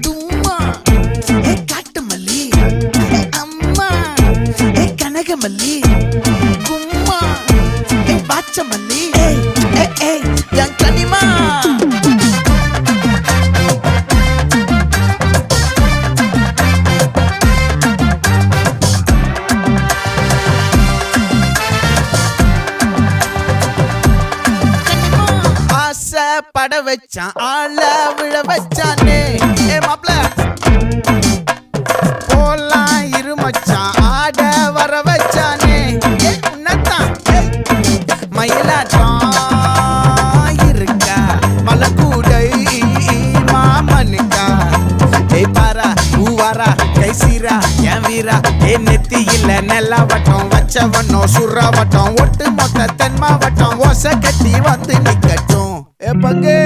தும்மா காட்டு மல்லி அம்மா கனகமல்லி கும்மா பாச்ச மல்லி என் கனிமா பட வச்சான் ஆள விழ வச்சானே மாப்ள போலாம் இருமச்சான் ஆட வர வச்சானே உன்னத்தான் மயிலாட்டம் இருக்கா மலக்கூடை மாமனுக்கா பாரா பூவாரா கைசீரா என் வீரா நெத்தி இல்ல நெல்லா வட்டம் வச்ச வண்ணம் சுறா வட்டம் ஒட்டு மொத்த தென் மாவட்டம் ஓசை கட்டி வந்து நிக்கட்டும் பங்கே